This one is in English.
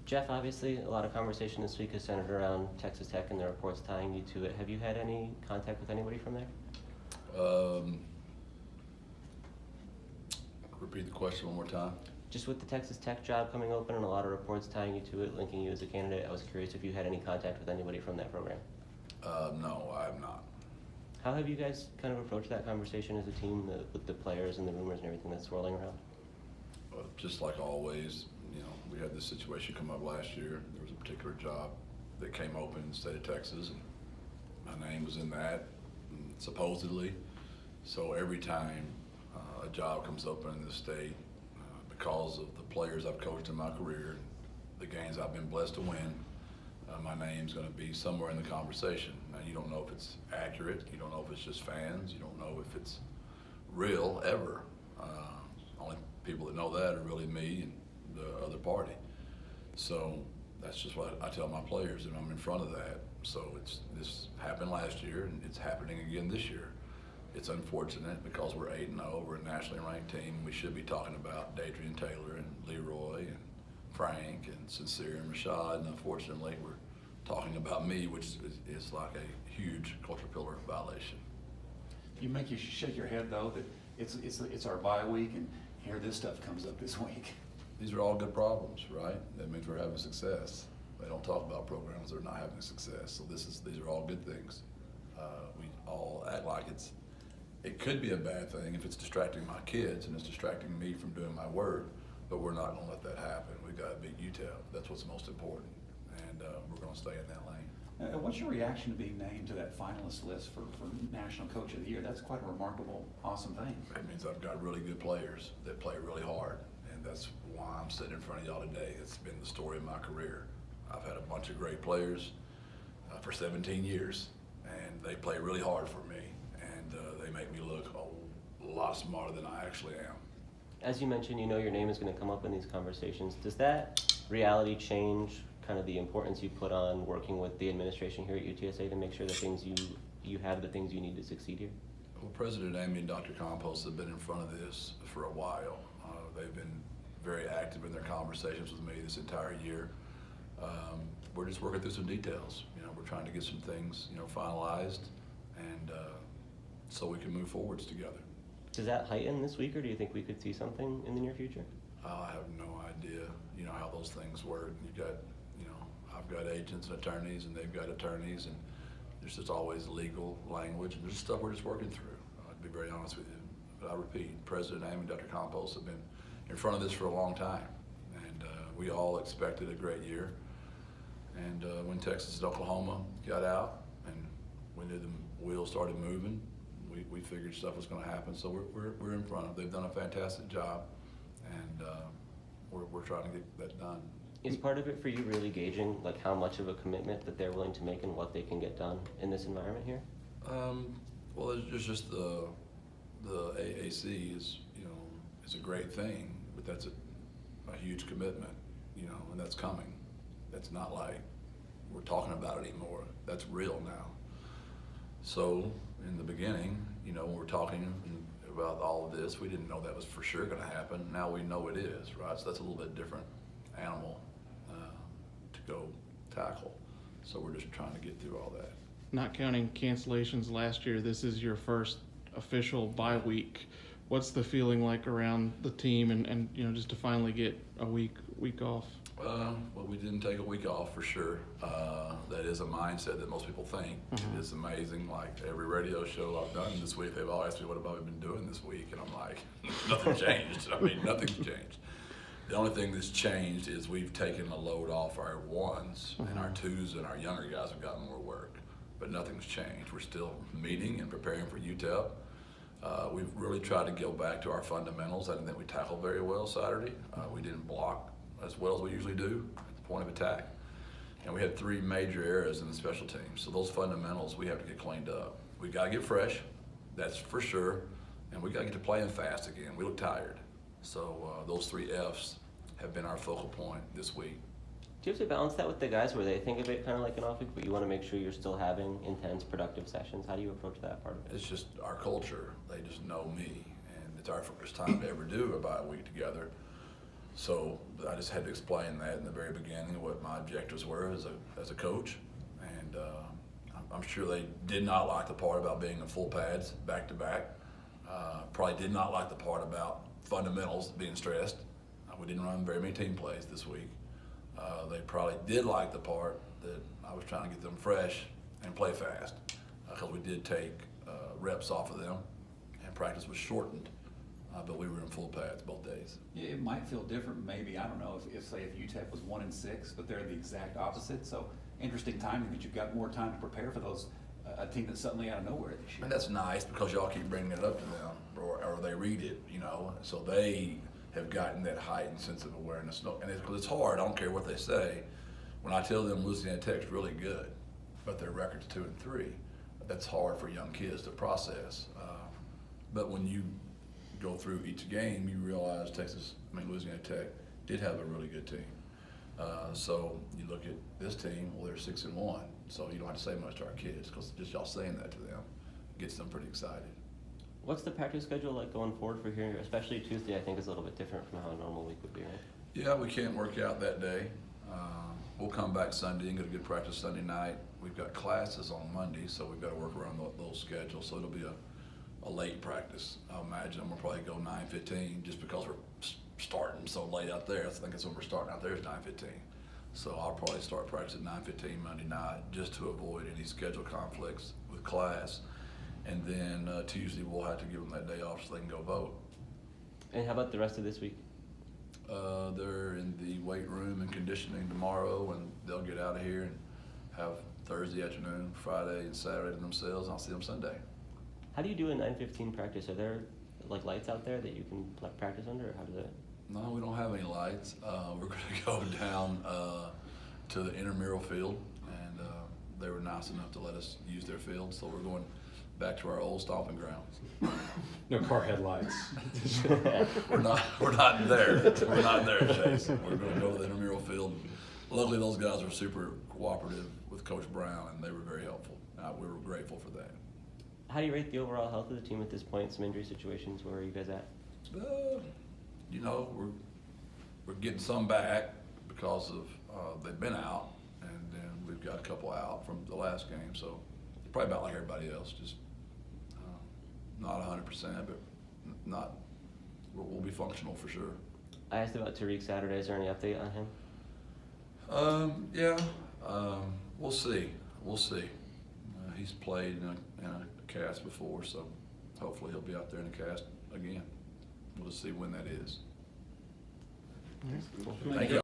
Jeff, obviously a lot of conversation this week is centered around Texas Tech and the reports tying you to it. Have you had any contact with anybody from there? Repeat the question one more time. Just with the Texas Tech job coming open and a lot of reports tying you to it, linking you as a candidate, I was curious if you had any contact with anybody from that program. No, I have not. How have you guys kind of approached that conversation as a team with the players and the rumors and everything that's swirling around? Just like always, we had this situation come up last year. There was a particular job that came open in the state of Texas, and my name was in that, supposedly. So every time a job comes open in this state, because of the players I've coached in my career, the games I've been blessed to win, my name's going to be somewhere in the conversation. Now, you don't know if it's accurate. You don't know if it's just fans. You don't know if it's real ever. Only people that know that are really me and the other party. So that's just what I tell my players, and I'm in front of that. So this happened last year, and it's happening again this year. It's unfortunate because we're 8-0, we're a nationally ranked team. We should be talking about Dadrian Taylor and Leroy and Frank and Sincere and Rashad, and unfortunately we're talking about me, which is like a huge culture pillar violation. You shake your head though that it's our bye week, and here this stuff comes up this week. These are all good problems, right? That means we're having success. They don't talk about programs that are not having success. So these are all good things. We all act like it could be a bad thing if it's distracting my kids and it's distracting me from doing my work, but we're not going to let that happen. We've got to beat UTEP. That's what's most important, and we're going to stay in that lane. What's your reaction to being named to that finalist list for National Coach of the Year? That's quite a remarkable, awesome thing. It means I've got really good players that play really hard, and that's why I'm sitting in front of y'all today. It's been the story of my career. I've had a bunch of great players for 17 years, and they play really hard for me, and they make me look a lot smarter than I actually am. As you mentioned, your name is going to come up in these conversations. Does that reality change kind of the importance you put on working with the administration here at UTSA to make sure that you have the things you need to succeed here? Well, President Amy and Dr. Campos have been in front of this for a while. They've been very active in their conversations with me this entire year. We're just working through some details. We're trying to get some things, finalized, and so we can move forwards together. Does that heighten this week, or do you think we could see something in the near future? I have no idea, how those things work. I've got agents and attorneys, and they've got attorneys, and there's just always legal language, and there's stuff we're just working through. To be very honest with you. But I repeat, President Amy and Dr. Campos have been in front of this for a long time, and we all expected a great year. And when Texas and Oklahoma got out, and when the wheels started moving, we figured stuff was going to happen. So we're in front of. They've done a fantastic job, and we're trying to get that done. Is part of it for you really gauging like how much of a commitment that they're willing to make and what they can get done in this environment here? Well, there's just the AAC is is a great thing, but that's a huge commitment, and that's coming. That's not like we're talking about it anymore. That's real now. So in the beginning, when we're talking about all of this, we didn't know that was for sure going to happen. Now we know it is, right? So that's a little bit different animal to go tackle. So we're just trying to get through all that. Not counting cancellations last year, this is your first official bye week. What's the feeling like around the team and just to finally get a week off? Well, we didn't take a week off for sure. That is a mindset that most people think. Mm-hmm. It's amazing. Like every radio show I've done this week, they've all asked me what have I been doing this week, and I'm like, nothing changed. Nothing's changed. The only thing that's changed is we've taken a load off our ones, and our twos and our younger guys have gotten more work. But nothing's changed. We're still meeting and preparing for UTEP. We've really tried to go back to our fundamentals. I didn't think we tackled very well Saturday. We didn't block as well as we usually do at the point of attack. And we had 3 major errors in the special teams. So those fundamentals, we have to get cleaned up. We got to get fresh, that's for sure. And we got to get to playing fast again. We look tired. So those 3 F's have been our focal point this week. Do you have to balance that with the guys where they think of it kind of like an off week, but you want to make sure you're still having intense, productive sessions? How do you approach that part of it? It's just our culture. They just know me. And it's our first time to ever do a bye week together. So I just had to explain that in the very beginning, what my objectives were as a coach. And I'm sure they did not like the part about being in full pads back to back. Probably did not like the part about fundamentals being stressed. We didn't run very many team plays this week. They probably did like the part that I was trying to get them fresh and play fast, because we did take reps off of them, and practice was shortened, but we were in full pads both days. Yeah, it might feel different, maybe, I don't know, if say if UTEP was 1-6, but they're the exact opposite, so interesting timing that you've got more time to prepare for those, a team that's suddenly out of nowhere this year. And that's nice, because y'all keep bringing it up to them, or they read it, you know, so they have gotten that heightened sense of awareness. And it's hard, I don't care what they say. When I tell them Louisiana Tech's really good, but their record's 2-3, that's hard for young kids to process. But when you go through each game, you realize Louisiana Tech did have a really good team. So you look at this team, well, they're 6-1, so you don't have to say much to our kids, because just y'all saying that to them gets them pretty excited. What's the practice schedule like going forward for here? Especially Tuesday, I think, is a little bit different from how a normal week would be, right? Yeah, we can't work out that day. We'll come back Sunday and get a good practice Sunday night. We've got classes on Monday, so we've got to work around those schedules. So it'll be a late practice. I imagine I'm gonna probably go 9:15, just because we're starting so late out there. I think that's when we're starting out there is 9:15. So I'll probably start practice at 9:15 Monday night, just to avoid any schedule conflicts with class. And then Tuesday we'll have to give them that day off so they can go vote. And how about the rest of this week? They're in the weight room and conditioning tomorrow, and they'll get out of here and have Thursday afternoon, Friday, and Saturday to themselves, and I'll see them Sunday. How do you do a 9:15 practice? Are there like lights out there that you can like practice under, or how does it? No, we don't have any lights. We're going to go down to the intramural field, and they were nice enough to let us use their field, so we're going back to our old stomping grounds. No car headlights. We're not there. We're not there, Chase. We're going to go to the intramural field. Luckily, those guys were super cooperative with Coach Brown, and they were very helpful. We were grateful for that. How do you rate the overall health of the team at this point? Some injury situations. Where are you guys at? You know, we're getting some back because of they've been out, and then we've got a couple out from the last game. So probably about like everybody else, just not 100%, but not. We'll be functional for sure. I asked about Tariq Saturday. Is there any update on him? Yeah, we'll see. We'll see. He's played in a cast before, so hopefully he'll be out there in a cast again. We'll just see when that is. Cool. Thank you.